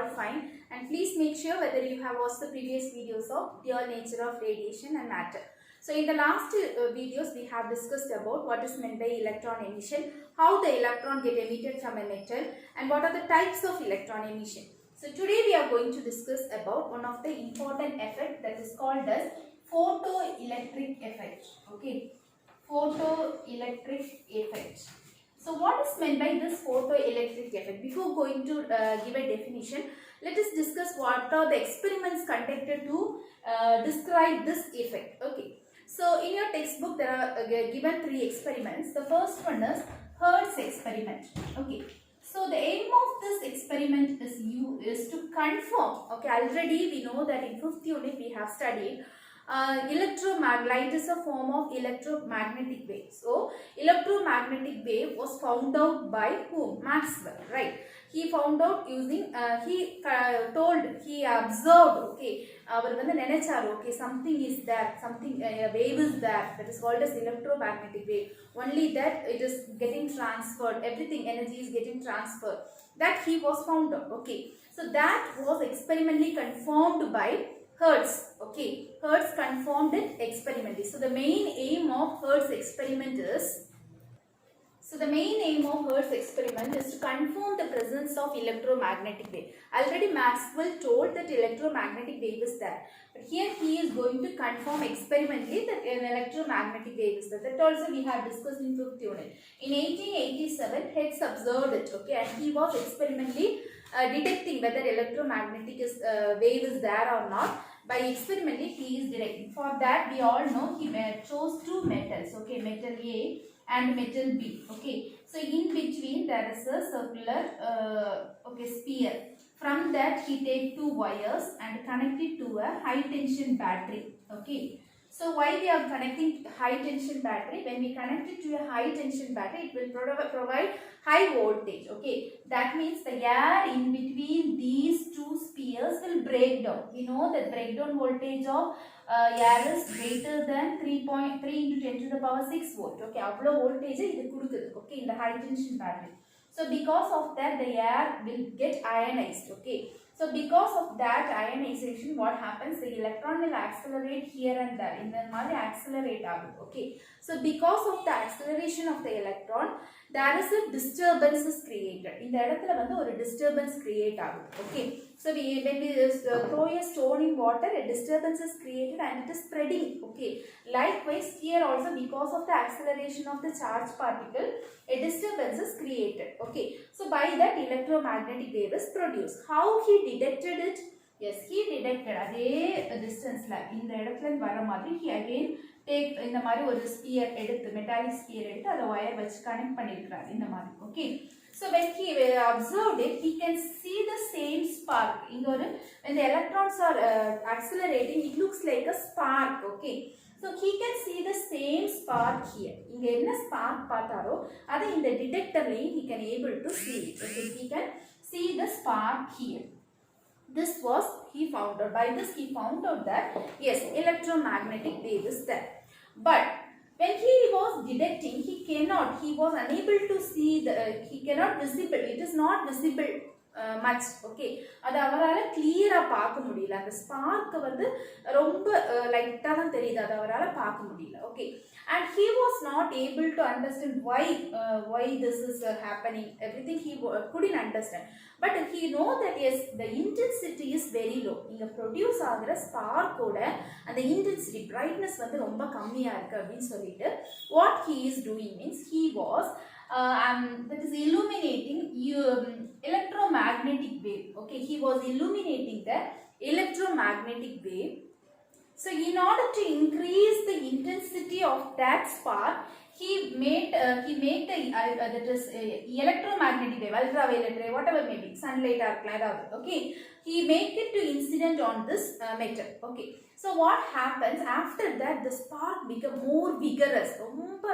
all fine, and please make sure whether you have watched the previous videos of pure nature of radiation and matter. So in the last videos we have discussed about what is meant by electron emission, how the electron get emitted from a metal, and what are the types of electron emission. So today we are going to discuss about one of the important effect that is called as photoelectric effect. Okay, photoelectric effect. So what is meant by this photoelectric effect? Before going to give a definition, let us discuss what are the experiments conducted to describe this effect. Okay. So in your textbook there are given 3 experiments. The first one is Hertz experiment. Okay. So the aim of this experiment is to confirm. Okay. Already we know that in 5th unit we have studied light is a form of electromagnetic wave. So electromagnetic wave was found out by whom? Maxwell, right? He found out using he observed, okay, okay, something is there, something a wave is there, that is called as electromagnetic wave. Only that it is getting transferred, everything energy is getting transferred, that he was found out. Okay, so that was experimentally confirmed by Hertz. Okay, Hertz confirmed it experimentally. So the main aim of Hertz experiment is to confirm the presence of electromagnetic wave. Already Maxwell told that electromagnetic wave is there, but here he is going to confirm experimentally that an electromagnetic wave is there. That also we have discussed in 5th unit. In 1887, Hertz observed it. Okay, and he was experimentally detecting whether electromagnetic wave is there or not. By experimentally he is detecting. For that we all know he chose 2 metals. Okay, metal A and metal B. Okay, so in between there is a circular sphere. From that he take 2 wires and connect it to a high tension battery. Okay, so why we are connecting high tension battery? When we connect it to a high tension battery, it will provide high voltage. Okay, that means the air in between these 2 spheres will break down. We know that breakdown voltage of air is greater than 3.3 into 10 to the power 6 volt. Okay, avlo voltage idu kudukudhu. Okay, in the high tension battery. So because of that the air will get ionized. Okay, so because of that ionization, what happens? The electron will accelerate here and there. In the mari accelerate agum. Okay, so because of the acceleration of the electron, there is a disturbance is created. In the edathila vandu or disturbance create agum. Okay, so when we throw a stone in water, a disturbance is created and it is spreading. Okay, likewise here also because of the acceleration of the charged particle, a disturbance is created. Okay, so by that electromagnetic wave is produced. How he detected it? Yes, he detected adhe distance la இந்த இடத்துல வர மாதிரி he again take இந்த மாதிரி ஒரு sphere எடுத்து metallic sphere எடுத்து அத wire வச்சு கனெக்ட் பண்ணிருக்கார் இந்த மாதிரி. Okay, so when he observed it, he can see the same spark. இங்க ஒரு when the electrons are accelerating, it looks like a spark. Okay, so he can see the same spark here. இங்க என்ன spark பார்த்தாரோ அதை இந்த detectorல he can able to see it. Okay, he can see the spark here. This was he found out. By this he found out that yes, electromagnetic wave is there. But when he was detecting, he was unable to see he cannot visible. It is not visible much. Okay, அது அவரால கிளியரா பார்க்க முடியல. அந்த spark வந்து ரொம்ப லைட்டா தான் தெரியுது, அது அவரால பார்க்க முடியல. Okay, and he was not able to understand why this is happening. Everything he couldn't understand, but he know that yes, the intensity is very low. இங்க ப்ரொடியூஸ் ஆகுற ஸ்பார்க் ஓட அந்த intensity brightness வந்து ரொம்ப கம்மியா இருக்கு அப்படினு சொல்லிட்டு what he is doing means he was that is illuminating electromagnetic wave. Okay, he was illuminating the electromagnetic wave. So in order to increase the intensity of that spark, he made the that is electromagnetic wave, ultraviolet ray, whatever may be, sunlight or cloud. Okay, he make it to incident on this metal. Okay, so what happens after that? The spark become more vigorous. ரொம்ப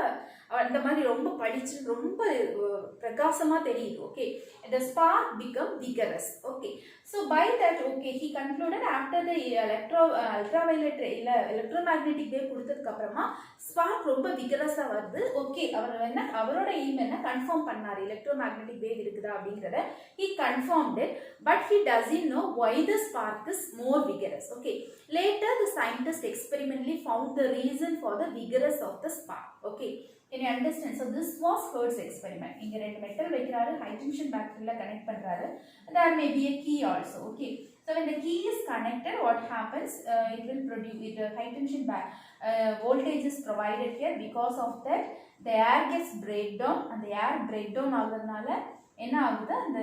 அந்த மாதிரி ரொம்ப பளிச்சு ரொம்ப பிரகாசமா தெரியுது. Okay, the spark become vigorous. Okay, so by that, okay, he concluded after the ultraviolet electromagnetic wave கொடுத்ததுக்கு அப்புறமா spark ரொம்ப விகரஸா வருது. ஓகே, அவரோட எய்ம் என்ன கன்ஃபார்ம் பண்ணாரு எலக்ட்ரோமேக்னெட்டிக் வேவ் இருக்குதா அப்படிங்கறத. he confirmed it, but he doesn't know why the spark is more vigorous. Okay, later the scientist experimentally found the reason for the vigorous of the spark. Okay, can you understand? So this was Hertz experiment. இங்க ரெண்டு metal வைக்கிறாரு, high tension பேட்டரியில connect பண்றாரு. there may be a key also. Okay, so when the key is connected, what happens? It will produce the high tension voltage is provided here. Because of that, the air gets breakdown, and the air breakdown ஆகுறதுனால என்ன ஆகுது, அந்த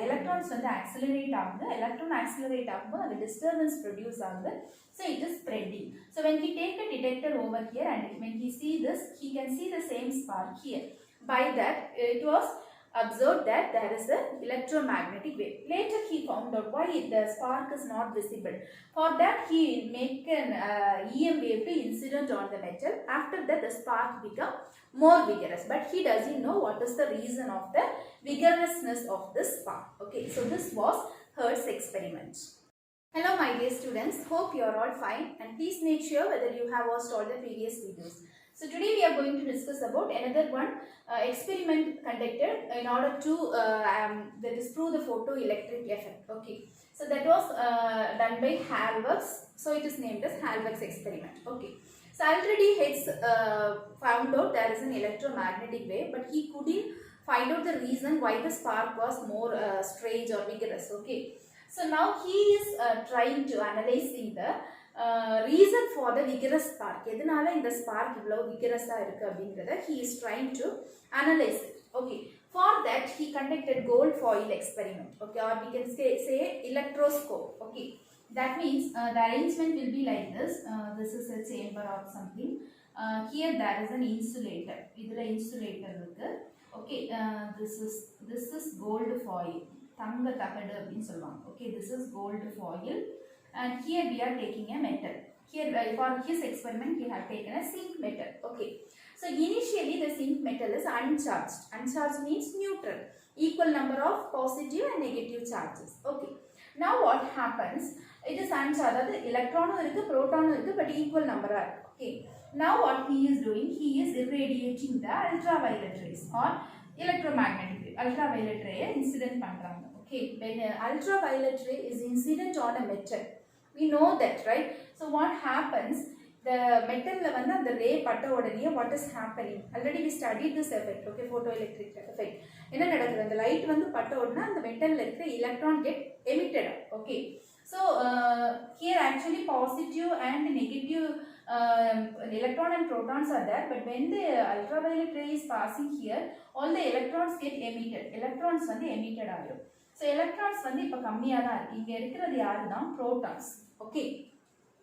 electrons வந்து accelerate ஆகுது. Electron accelerate ஆகும்போது அந்த disturbance produce ஆகுது. So it is spreading. So when he take a detector over here and when he see this, he can see the same spark here. By that, it was observed that there is a electromagnetic wave. Later he found out why the spark is not visible. For that he make an EM wave to incident on the metal. After that the spark become more vigorous, but he doesn't know what is the reason of the vigorousness of this spark. Okay, so this was Hertz experiment. Hello my dear students, hope you are all fine, and please make sure whether you have watched all the previous videos. So today we are going to discuss about another one experiment conducted in order to disprove the photoelectric effect. Okay, so that was done by Halbachs. So it is named as Halbachs experiment. Okay, so already Hertz found out there is an electromagnetic wave, but he couldn't find out the reason why the spark was more strange or vigorous. Okay, so now he is trying to analyzing the reason for the vigorous spark. எதனால இந்த spark இவ்வளவு விகரஸா இருக்கு அப்படிங்கறத he is trying to analyze it. Okay, for that he conducted gold foil experiment. Okay, or we can say electroscope. Okay, that means the arrangement will be like this. This is a chamber or something. Here there is an insulator. இதுல insulator இருக்கு. Okay, this is gold foil. தங்க தகடு அப்படினு சொல்வாங்க. Okay, this is gold foil. And here we are taking a metal. Here for his experiment he had taken a zinc metal. Okay, so initially the zinc metal is uncharged. Uncharged means neutral, equal number of positive and negative charges. Okay, now what happens, it is uncharged, that electron irukku proton irukku but equal number are. Okay, now what he is doing, he is irradiating the ultraviolet rays or electromagnetic ray. Ultraviolet ray incident பண்றாங்க. Okay, when ultraviolet ray is incident on a metal, we know that, right? So what happens, the metal la vanda the ray patta odaniye what is happening, already we studied this effect. Okay, photoelectric effect. Enna nadakudhu, the light vandu patta odana the metal la irukra electron get emitted. Okay, so here actually positive and negative electron and protons are there, but when the ultraviolet ray is passing here, all the electrons get emitted. Electrons vandu emitted agum. So electrons வந்து இப்ப கம்மியா தான் இருக்கு. இங்க இருக்கிறது யாருன்னா protons. Okay,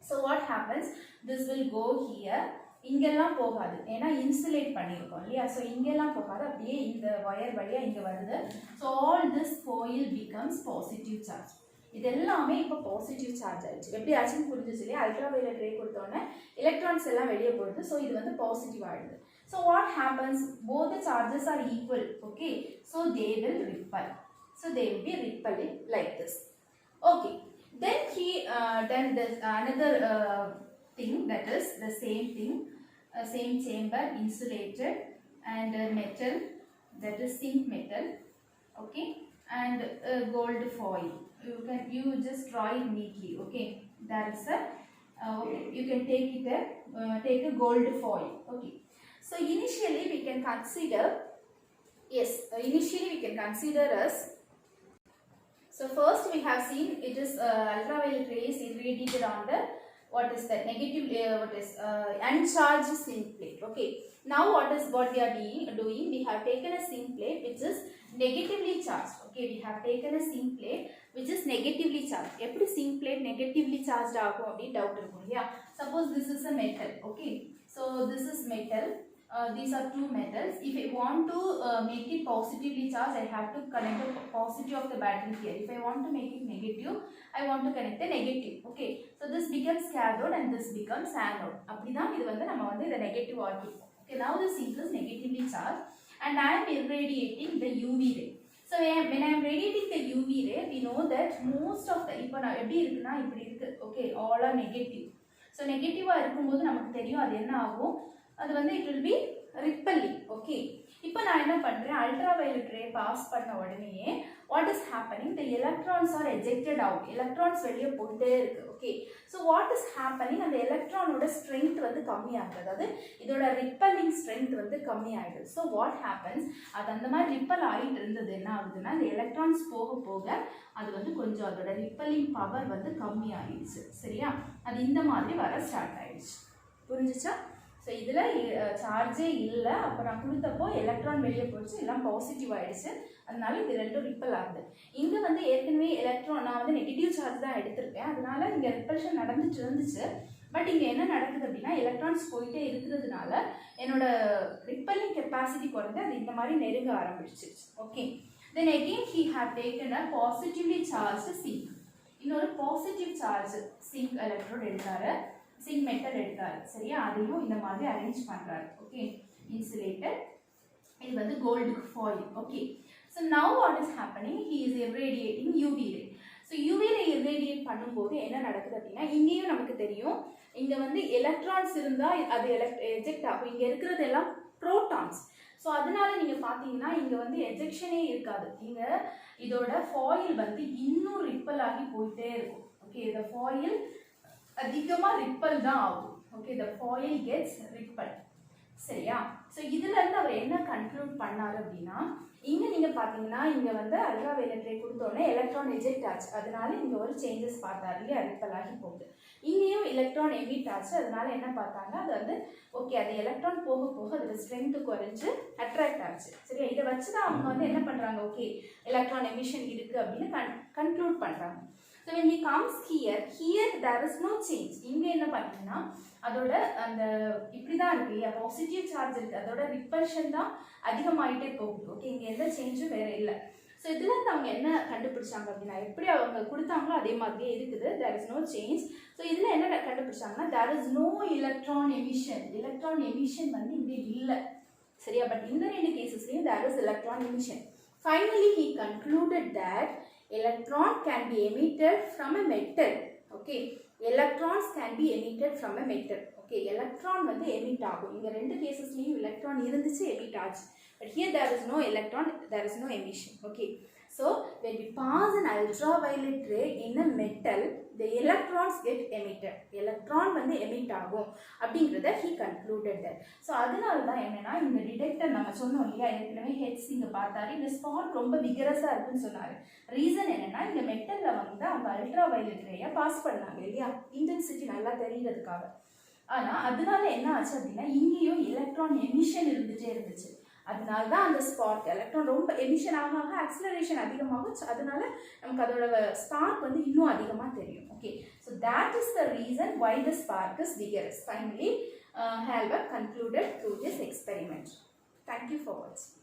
so what happens, this will go here. இங்கெல்லாம் போகாது, ஏன்னா இன்சுலேட் பண்ணியிருக்கோம் இல்லையா. ஸோ இங்கெல்லாம் போகாது, அப்படியே இந்த வயர் வழியா இங்க வருது. So all this foil becomes positive charge. இது எல்லாமே இப்போ பாசிட்டிவ் சார்ஜ் ஆயிடுச்சு. எப்படி ஆச்சுன்னு புரிஞ்சிச்சு இல்லையா. அல்ட்ராவயலட் ரே கொடுத்தோன்னே எலக்ட்ரான்ஸ் எல்லாம் வெளியே போடுது. ஸோ இது வந்து பாசிட்டிவ் ஆயிடுது. So what happens, both the charges are equal. Okay, so they will repel. So they will be repelling like this. Okay, then he done this another thing, that is the same thing, same chamber, insulated and metal, that is zinc metal. Okay, and gold foil. You just draw it neatly. Okay, there is a okay, you can take a gold foil. Okay, so initially we can consider, yes, initially we can consider as, so first we have seen it is ultraviolet rays irradiated on the what is that negative uncharged zinc plate. Okay, now what we are doing, we have taken a zinc plate which is negatively charged. Okay, we have taken a zinc plate which is negatively charged. Every zinc plate negatively charged ஆகும் அப்படி doubt இருக்கும் இல்லையா. Suppose this is a metal. Okay, so this is metal. These are two metals. If I want to make it positively charged, I have to connect the positive of the battery here. If I want to make it negative, I want to connect the negative. Okay, so this becomes cathode and this becomes anode. அப்படிதான் இது வந்து நம்ம வந்து இத negative ஆக்கிப்போம். Okay, now the zinc is negatively charged and I am irradiating the UV ray. So when I am radiating the UV ray, we know that most of the இப்போ நான் எப்படி இருக்குன்னா இப்படி இருக்கு. Okay, all are negative. So நெகட்டிவா இருக்கும்போது நமக்கு தெரியும் அது என்ன ஆகும், அது வந்து it will be repelling. Okay, இப்போ நான் என்ன பண்றேன், ultraviolet ray பாஸ் பண்ண உடனே what is happening, the electrons are ejected out. electrons வெளியே போயிட்டே இருக்கு. Okay, so what is happening, அந்த எலக்ட்ரானோட strength வந்து கம்மி ஆகுது, அதாவது இதோட repelling strength வந்து கம்மி ஆயிடுது. so what happens, அது அந்த மாதிரி ரிப்பல் ஆயிட்டு இருந்தது என்ன ஆகுதுன்னா இந்த எலக்ட்ரான்ஸ் போக போக அது வந்து கொஞ்சம் அதோட ரிப்பல்லிங் பவர் வந்து கம்மி ஆயிடுச்சு. சரியா, அது இந்த மாதிரி வர ஸ்டார்ட் ஆயிடுச்சு. புரிஞ்சுச்சா? ஸோ இதில் சார்ஜே இல்லை, அப்போ நான் கொடுத்தப்போ எலக்ட்ரான் வெளியே போயிடுச்சு, எல்லாம் பாசிட்டிவ் ஆகிடுச்சு, அதனால இது ரெண்டும் ரிப்பல் ஆகுது. இங்கே வந்து ஏற்கனவே எலக்ட்ரான் நான் வந்து நெகட்டிவ் சார்ஜ் தான் எடுத்திருக்கேன், அதனால இங்கே ரிப்பல்ஷன் நடந்துட்டு இருந்துச்சு. பட் இங்கே என்ன நடக்குது அப்படின்னா எலக்ட்ரான்ஸ் போயிட்டே இருக்கிறதுனால என்னோட ரிப்பல்லிங் கெப்பாசிட்டி குறைந்து அது இந்த மாதிரி நெருங்க ஆரம்பிச்சிருச்சு. Okay, then again he have taken a positively charge zinc. இன்னொரு பாசிட்டிவ் சார்ஜ் சிங்க் எலக்ட்ரோட் எடுத்தாரு, சிங்க் மெட்டல் எடுத்தாரு. சரியா, அதையும் இந்த மாதிரி அரேஞ்ச் பண்றாரு. ஓகே, இன்சுலேட்டட், இது வந்து gold foil. Okay, so now what is happening, he is irradiating UV ray. So UV ray irradiate பண்ணும்போது என்ன நடக்குது அப்படின்னா இங்கேயும் நமக்கு தெரியும், இங்கே வந்து எலக்ட்ரான்ஸ் இருந்தால் அது எஜெக்ட் ஆகும், இங்கே இருக்கிறது எல்லாம் ப்ரோட்டான்ஸ். ஸோ அதனால நீங்கள் பார்த்தீங்கன்னா இங்கே வந்து எஜெக்ஷனே இருக்காது, இங்கே இதோட ஃபாயில் வந்து இன்னும் ரிப்பல் ஆகி போயிட்டே இருக்கும். ஓகே, இந்த ஃபாயில் அதிகமாக ரிப்பல் தான் ஆகும். Okay, the foil gets repelled. சரியா, ஸோ இதுலேருந்து அவர் என்ன கன்க்ளூட் பண்ணார் அப்படின்னா இங்கே நீங்கள் பார்த்தீங்கன்னா இங்கே வந்து அல்ட்ராவயலட் ரே கொடுத்தோடனே எலக்ட்ரான் எஜெக்ட் ஆச்சு, அதனால இங்கே ஒரு சேஞ்சஸ் பார்த்தாரு இல்லையா, ரிப்பல் ஆகி போகுது. இங்கேயும் எலக்ட்ரான் எமிட் ஆச்சு, அதனால என்ன பார்த்தாங்க, அது வந்து ஓகே அது எலக்ட்ரான் போக போக அதோட ஸ்ட்ரென்த்து குறைஞ்சு அட்ராக்ட் ஆச்சு. சரியா, இதை வச்சு தான் அவங்க வந்து என்ன பண்ணுறாங்க, ஓகே எலக்ட்ரான் எமிஷன் இருக்குது அப்படின்னு கன்க்ளூட் பண்ணுறாங்க. So when he comes here there is no change. இங்க என்ன பண்ணீங்கன்னா அதோட அந்த இப்படி தான் இருக்கு இல்லையா, பாசிட்டிவ் சார்ஜ் இருக்கு, அதோட ரிப்பல்ஷன் தான் அதிகமாயிட்டே போகுது. ஓகே, இங்க எந்த சேஞ்சும் வேற இல்லை. ஸோ இதுல இருந்து அவங்க என்ன கண்டுபிடிச்சாங்க அப்படின்னா எப்படி அவங்க கொடுத்தாங்களோ அதே மாதிரியே இருக்குது, there is no change. So இதுல என்ன கண்டுபிடிச்சாங்கன்னா there is no electron emission. Electron emission வந்து இங்க இல்லை. சரியா, பட் இந்த ரெண்டு கேசஸ்லயும் there is electron emission. Finally he concluded that electron can be emitted from a metal. Okay, electrons can be emitted from a metal. Okay, electron வந்து emit ஆகும், இங்க ரெண்டு கேசஸ்லயும் electron இருந்துச்சு, emit ஆச்சு. But here there is no electron, there is no emission. Okay, so when we pass an ultraviolet ray in a metal, the electrons get emitted. electron வந்து emit ஆகும் அப்படிங்கறத he concluded that. So அதனால தான் என்னன்னா இந்த detector நம்ம சொன்னோம் இல்லையா, ஏற்கனவே ஹெட்ஸ் இங்க பார்த்தாரு, இந்த ஸ்பாட் ரொம்ப விகரஸா இருக்குன்னு சொன்னாரு. ரீசன் என்னன்னா இந்த மெட்டல்ல வந்து அந்த அல்ட்ராவயலட் ரேயை பாஸ் பண்ணாங்க இல்லையா, இன்டென்சிட்டி நல்லா தெரிகிறதுக்காக. ஆனா அதனால என்ன ஆச்சு அப்படின்னா இங்கேயும் எலக்ட்ரான் எமிஷன் இருந்துட்டே இருந்துச்சு, அதனால தான் அந்த ஸ்பார்க் எலக்ட்ரான் ரொம்ப எமிஷன் ஆக ஆக ஆக்சிலரேஷன் அதிகமாகும், அதனால நமக்கு அதோட ஸ்பார்க் வந்து இன்னும் அதிகமாக தெரியும். Okay, so that is the reason why the spark is vigorous. Finally, Halbach concluded through this experiment. Thank you for watching.